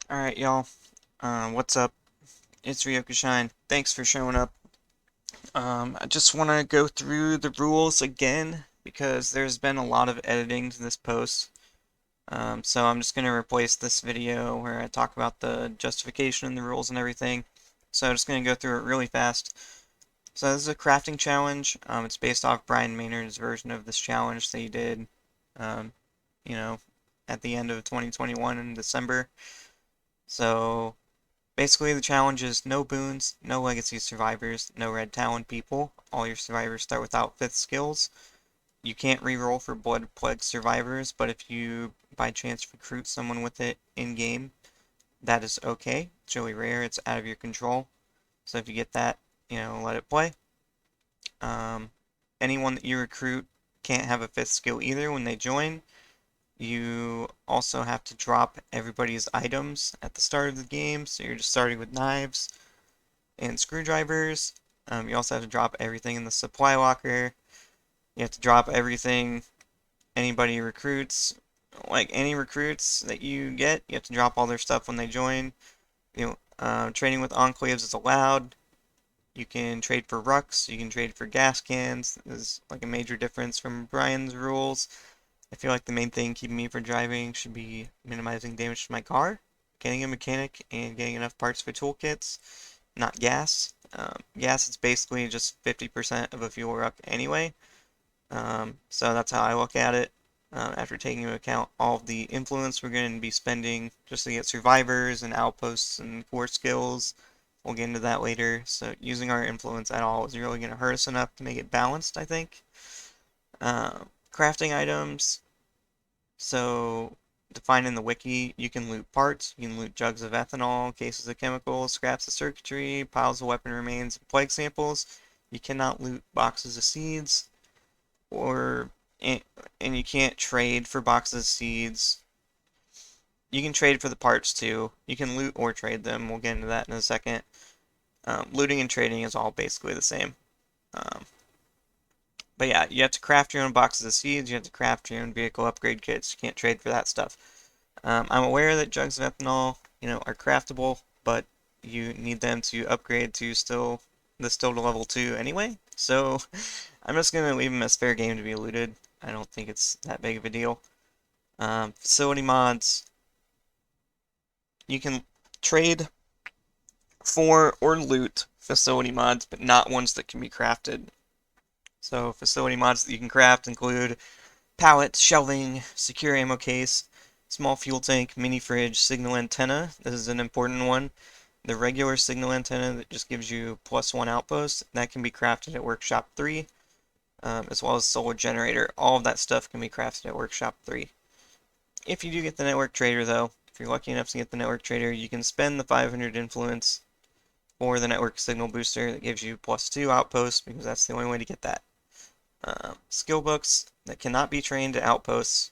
Alright, y'all. What's up? It's Ryokishine. Thanks for showing up. I just want to go through the rules again because there's been a lot of editing to this post. So I'm just going to replace this video where I talk about the justification and the rules and everything. So I'm just going to go through it really fast. So this is a crafting challenge. It's based off Brian Maynard's version of this challenge that he did, um, you know, at the end of 2021 in December. So basically, the challenge is no boons, no legacy survivors, no red talon people. All your survivors start without 5th skills. You can't reroll for blood plague survivors, but if you by chance recruit someone with it in game, that is okay. It's really rare, it's out of your control. So if you get that, let it play. Um, Anyone that you recruit can't have a 5th skill either when they join. You also have to drop everybody's items at the start of the game, so you're just starting with knives and screwdrivers. You also have to drop everything in the supply locker. You have to drop everything anybody recruits. Like any recruits that you get, you have to drop all their stuff when they join. Trading with enclaves is allowed. You can trade for rucks. You can trade for gas cans. This is like a major difference from Brian's rules. I feel like the main thing keeping me from driving should be minimizing damage to my car, getting a mechanic, and getting enough parts for toolkits, not gas. Gas is basically just 50% of a fuel ruck anyway. So that's how I look at it. After taking into account all of the influence we're going to be spending just to get survivors and outposts and core skills. We'll get into that later. So using our influence at all is really going to hurt us enough to make it balanced, I think. Crafting items. So defined in the wiki, you can loot parts, you can loot jugs of ethanol, cases of chemicals, scraps of circuitry, piles of weapon remains, and plague samples. You cannot loot boxes of seeds, or and, you can't trade for boxes of seeds. You can trade for the parts too. You can loot or trade them. We'll get into that in a second. Looting and trading is all basically the same. Um, but yeah, you have to craft your own boxes of seeds. You have to craft your own vehicle upgrade kits. You can't trade for that stuff. I'm aware that jugs of ethanol, are craftable, but you need them to upgrade to still to level 2 anyway. So I'm just gonna leave them as fair game to be looted. I don't think it's that big of a deal. Facility mods, you can trade for or loot facility mods, but not ones that can be crafted. So facility mods that you can craft include pallet, shelving, secure ammo case, small fuel tank, mini fridge, signal antenna. This is an important one. The regular signal antenna that just gives you +1 outpost, that can be crafted at Workshop 3, as well as solar generator. All of that stuff can be crafted at Workshop 3. If you do get the network trader though, if you're lucky enough to get the network trader, you can spend the 500 influence for the network signal booster that gives you +2 outposts, because that's the only way to get that. Skill books that cannot be trained at outposts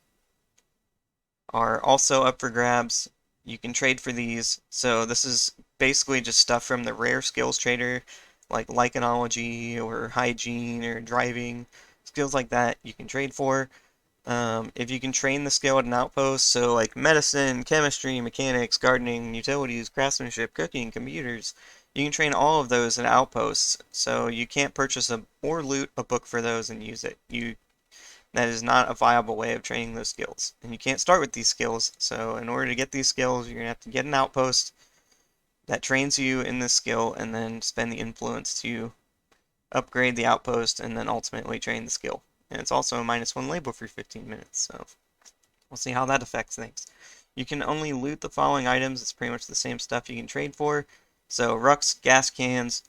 are also up for grabs. You can trade for these. So this is basically just stuff from the rare skills trader, like lichenology or hygiene or driving. Skills like that you can trade for. If you can train the skill at an outpost, so like medicine, chemistry, mechanics, gardening, utilities, craftsmanship, cooking, computers, you can train all of those at outposts. So you can't purchase or loot a book for those and use it. That is not a viable way of training those skills. And you can't start with these skills. So in order to get these skills, you're going to have to get an outpost that trains you in this skill and then spend the influence to upgrade the outpost and then ultimately train the skill. And it's also a -1 label for 15 minutes. So we'll see how that affects things. You can only loot the following items. It's pretty much the same stuff you can trade for. So rucks, gas cans,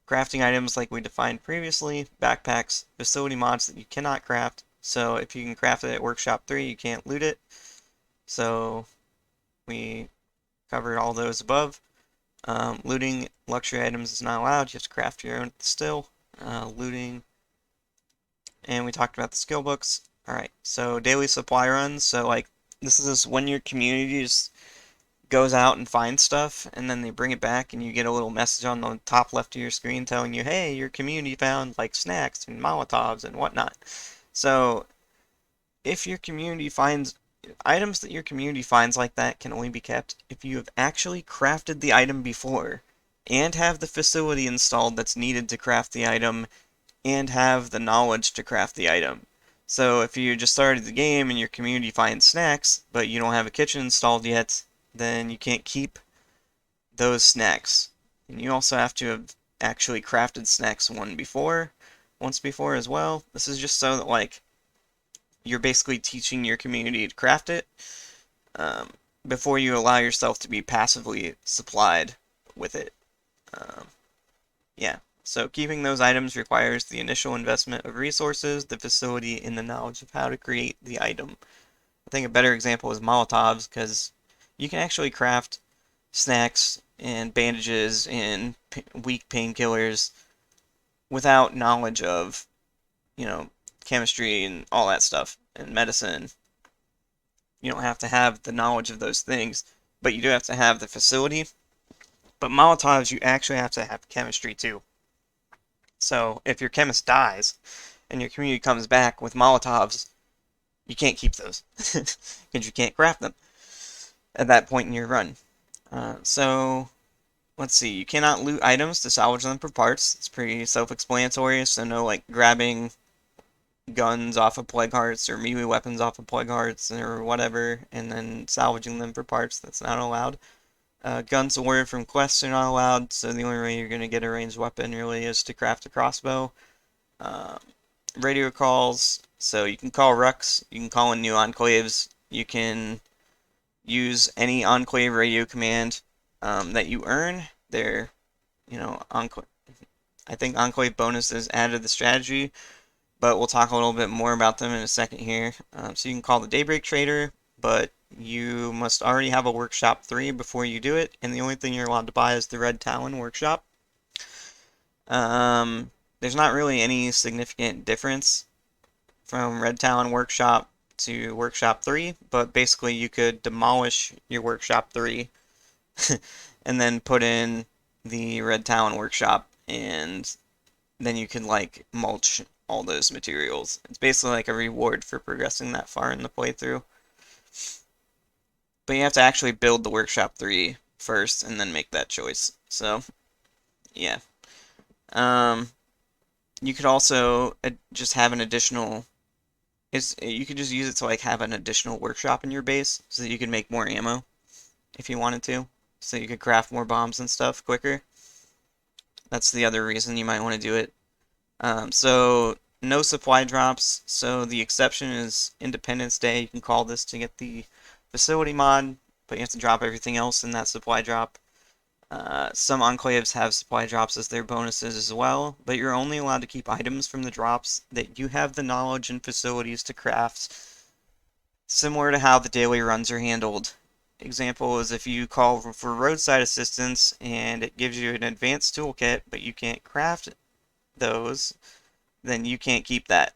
crafting items like we defined previously, backpacks, facility mods that you cannot craft. So if you can craft it at Workshop 3, you can't loot it. So we covered all those above. Looting luxury items is not allowed. You have to craft your own still. Looting, and we talked about the skill books. Alright, so daily supply runs. So like this is when your community just goes out and finds stuff, and then they bring it back, and you get a little message on the top left of your screen telling you, hey, your community found like snacks and Molotovs and whatnot. So if your community finds items that your community finds like that can only be kept if you have actually crafted the item before and have the facility installed that's needed to craft the item and have the knowledge to craft the item. So if you just started the game and your community finds snacks, but you don't have a kitchen installed yet, then you can't keep those snacks. And you also have to have actually crafted snacks once before as well. This is just so that like you're basically teaching your community to craft it um, before you allow yourself to be passively supplied with it. Um, yeah. So keeping those items requires the initial investment of resources, the facility, and the knowledge of how to create the item. I think a better example is Molotovs because you can actually craft snacks and bandages and weak painkillers without knowledge of, you know, chemistry and all that stuff and medicine. You don't have to have the knowledge of those things, but you do have to have the facility. But Molotovs, you actually have to have chemistry too. So if your chemist dies and your community comes back with Molotovs, you can't keep those because you can't craft them at that point in your run. So let's see, you cannot loot items to salvage them for parts. It's pretty self-explanatory, so no like grabbing guns off of plague hearts or melee weapons off of plague hearts or whatever and then salvaging them for parts. That's not allowed. Guns awarded from quests are not allowed, so the only way you're going to get a ranged weapon really is to craft a crossbow. Uh, Radio calls, so you can call Rux, you can call in new enclaves, you can use any enclave radio command that you earn. They're, I think enclave bonuses added to the strategy, but we'll talk a little bit more about them in a second here. So you can call the Daybreak Trader, but you must already have a Workshop 3 before you do it, and the only thing you're allowed to buy is the Red Talon Workshop. There's not really any significant difference from Red Talon Workshop to Workshop 3, but basically you could demolish your Workshop 3 and then put in the Red Talon Workshop, and then you can like mulch all those materials. It's basically like a reward for progressing that far in the playthrough. But you have to actually build the Workshop 3 first and then make that choice. So, yeah. Um, you could also just have an additional you could just use it to like have an additional workshop in your base so that you can make more ammo if you wanted to. So you could craft more bombs and stuff quicker. That's the other reason you might want to do it. So no supply drops. So the exception is Independence Day. You can call this to get the facility mod, but you have to drop everything else in that supply drop. Some enclaves have supply drops as their bonuses as well, but you're only allowed to keep items from the drops that you have the knowledge and facilities to craft, similar to how the daily runs are handled. Example is if you call for roadside assistance and it gives you an advanced toolkit, but you can't craft those, then you can't keep that.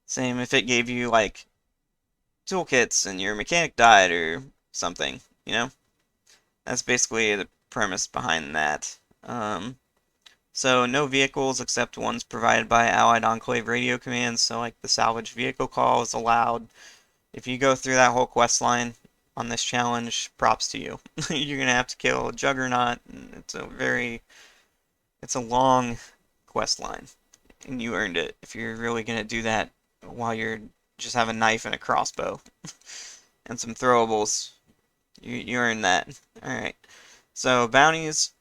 Same if it gave you like toolkits and your mechanic died or something, you know? That's basically the premise behind that. So no vehicles except ones provided by Allied Enclave radio commands, so like the salvage vehicle call is allowed. If you go through that whole quest line on this challenge, props to you. You're gonna have to kill a Juggernaut, and it's a long quest line, and you earned it if you're really gonna do that while you're just have a knife and a crossbow and some throwables. You earned that. Alright. So bounties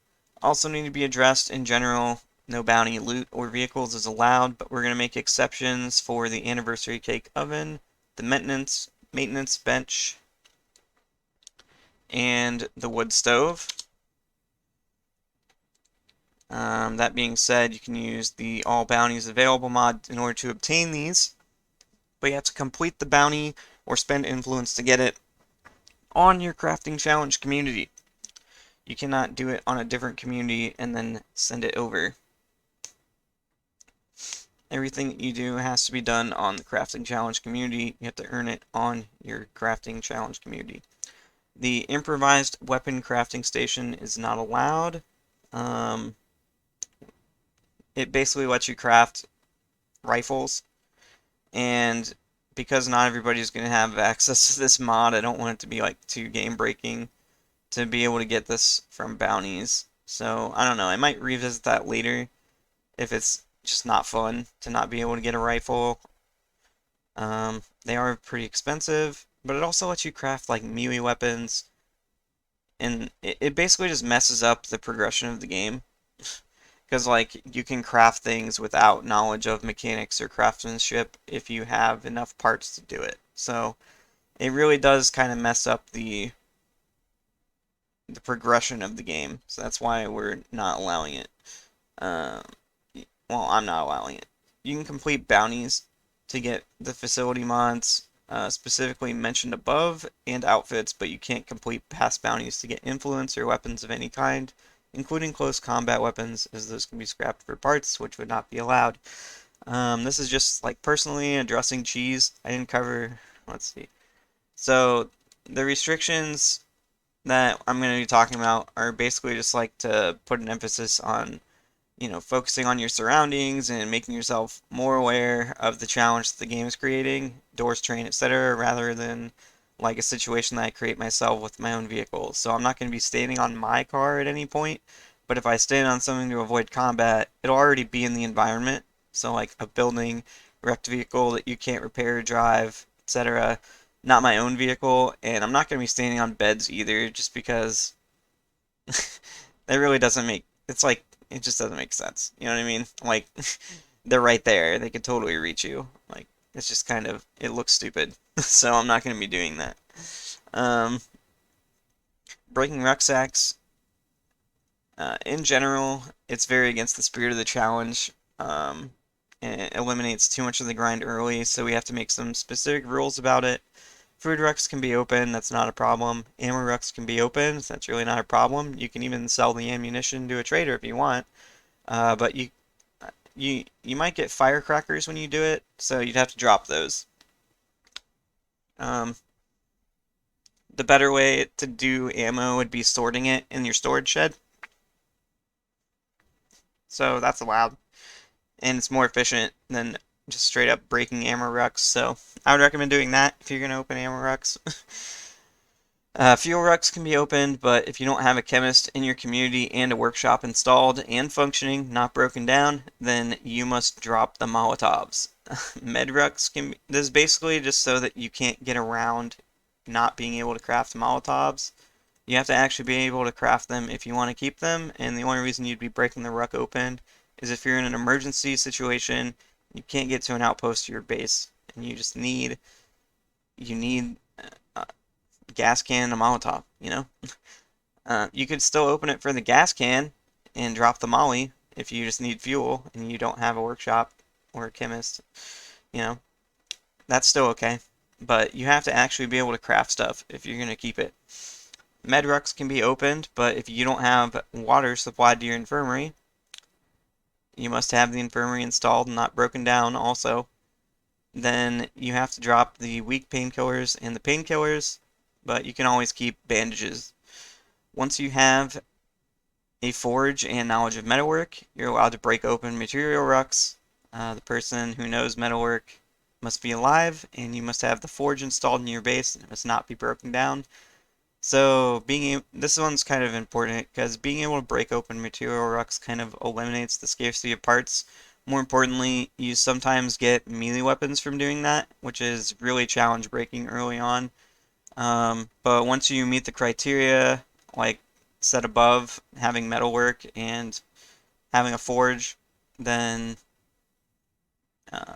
also need to be addressed in general. No bounty loot or vehicles is allowed, but we're going to make exceptions for the anniversary cake oven, the maintenance bench, and the wood stove. That being said, you can use the all bounties available mod in order to obtain these, but you have to complete the bounty or spend influence to get it on your crafting challenge community. You cannot do it on a different community and then send it over. Everything that you do has to be done on the crafting challenge community. You have to earn it on your crafting challenge community. The improvised weapon crafting station is not allowed. It basically lets you craft rifles, and because not everybody's going to have access to this mod, I don't want it to be like too game breaking to be able to get this from bounties. So I don't know, I might revisit that later if it's just not fun to not be able to get a rifle. They are pretty expensive, but it also lets you craft like melee weapons, and it basically just messes up the progression of the game. Because like you can craft things without knowledge of mechanics or craftsmanship if you have enough parts to do it. So it really does kind of mess up the progression of the game. So that's why we're not allowing it. Um, well, I'm not allowing it. You can complete bounties to get the facility mods specifically mentioned above and outfits, but you can't complete past bounties to get influence or weapons of any kind, including close combat weapons, as those can be scrapped for parts, which would not be allowed. This is just like personally addressing cheese. I didn't cover, let's see. So the restrictions that I'm going to be talking about are basically just like to put an emphasis on, focusing on your surroundings and making yourself more aware of the challenge that the game is creating, doors, terrain, etc., rather than like a situation that I create myself with my own vehicle. So I'm not going to be standing on my car at any point, but if I stand on something to avoid combat, it'll already be in the environment. So like a building, wrecked vehicle that you can't repair or drive, etc. Not my own vehicle, and I'm not going to be standing on beds either, just because it really doesn't make, it's like, it just doesn't make sense. You know what I mean? Like, they're right there. They could totally reach you. Like, it's just kind of, it looks stupid. So I'm not going to be doing that. Um, breaking rucksacks, in general, it's very against the spirit of the challenge. And it eliminates too much of the grind early, so we have to make some specific rules about it. Food rucks can be open, that's not a problem. Ammo rucks can be open, that's really not a problem. You can even sell the ammunition to a trader if you want. But you might get firecrackers when you do it, so you'd have to drop those. Um, the better way to do ammo would be sorting it in your storage shed. So that's allowed, and it's more efficient than just straight up breaking ammo rucks. So I would recommend doing that if you're gonna open ammo rucks. Fuel rucks can be opened, but if you don't have a chemist in your community and a workshop installed and functioning, not broken down, then you must drop the Molotovs. Med rucks can be, this is basically just so that you can't get around not being able to craft Molotovs. You have to actually be able to craft them if you want to keep them, and the only reason you'd be breaking the ruck open is if you're in an emergency situation, you can't get to an outpost to your base, and you need gas can and a Molotov, you know? You could still open it for the gas can and drop the molly if you just need fuel and you don't have a workshop or a chemist, you know? That's still okay. But you have to actually be able to craft stuff if you're going to keep it. Med rucks can be opened, but if you don't have water supplied to your infirmary, you must have the infirmary installed and not broken down also. Then you have to drop the weak painkillers and the painkillers, but you can always keep bandages. Once you have a forge and knowledge of metalwork, you're allowed to break open material rucks. The person who knows metalwork must be alive, and you must have the forge installed in your base, and it must not be broken down. So this one's kind of important because being able to break open material rucks kind of eliminates the scarcity of parts. More importantly, you sometimes get melee weapons from doing that, which is really challenge breaking early on. But once you meet the criteria, like set above, having metalwork and having a forge, then uh,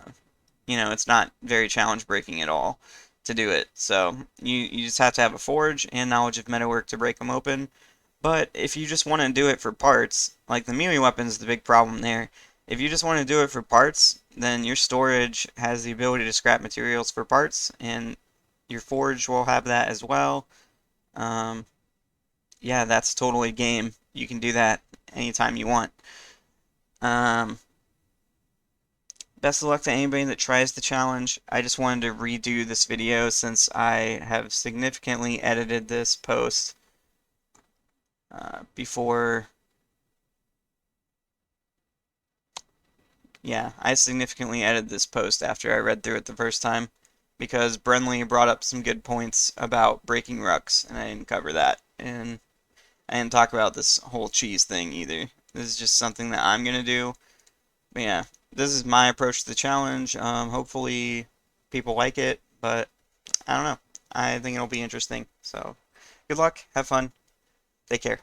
it's not very challenge breaking at all to do it. So you just have to have a forge and knowledge of metalwork to break them open. But if you just want to do it for parts, like the melee weapon is the big problem there. If you just want to do it for parts, then your storage has the ability to scrap materials for parts, and your forge will have that as well. Um, yeah, that's totally game. You can do that anytime you want. Um, Best of luck to anybody that tries the challenge. I just wanted to redo this video since I have significantly edited this post before. Yeah, I significantly edited this post after I read through it the first time. because Brenly brought up some good points about breaking rucks, and I didn't cover that. And I didn't talk about this whole cheese thing either. This is just something that I'm gonna do. But yeah, this is my approach to the challenge. Hopefully people like it, but I don't know. I think it'll be interesting. So good luck, have fun, take care.